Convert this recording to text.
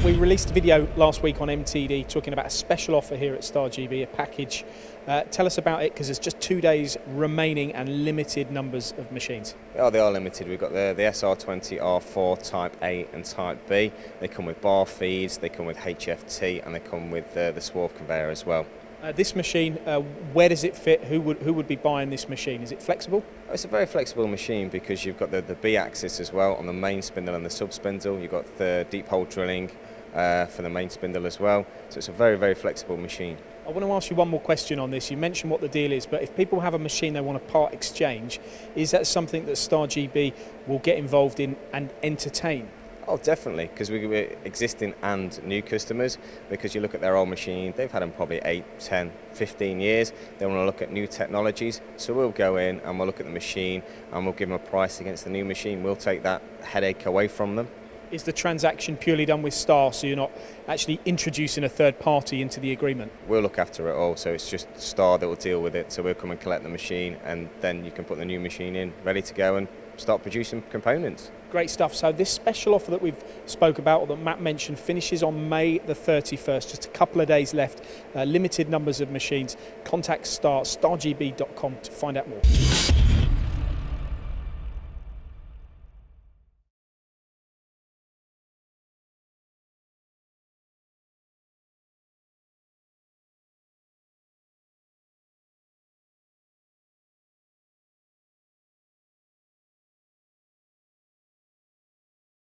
Matt, we released a video last week on MTD talking about a special offer here at StarGB, a package. Tell us about it, because there's just 2 days remaining and limited numbers of machines. Oh, they are limited. We've got the SR20 R4 Type A and Type B. They come with bar feeds, they come with HFT, and they come with the swarf conveyor as well. This machine, where does it fit? Who would be buying this machine? Is it flexible? It's a very flexible machine because you've got the B-axis as well on the main spindle and the sub-spindle. You've got the deep hole drilling for the main spindle as well. So it's a very, very flexible machine. I want to ask you one more question on this. You mentioned what the deal is, but if people have a machine they want to part exchange, is that something that StarGB will get involved in and entertain? Oh, definitely, because we're existing and new customers, because you look at their old machine, they've had them probably 8, 10, 15 years. They want to look at new technologies, so we'll go in and we'll look at the machine and we'll give them a price against the new machine. We'll take that headache away from them. Is the transaction purely done with Star, so you're not actually introducing a third party into the agreement? We'll look after it all, so it's just Star that will deal with it. So we'll come and collect the machine, and then you can put the new machine in, ready to go and start producing components. Great stuff. So this special offer that we've spoke about, or that Matt mentioned, finishes on May the 31st. Just a couple of days left, limited numbers of machines. Contact stargb.com to find out more.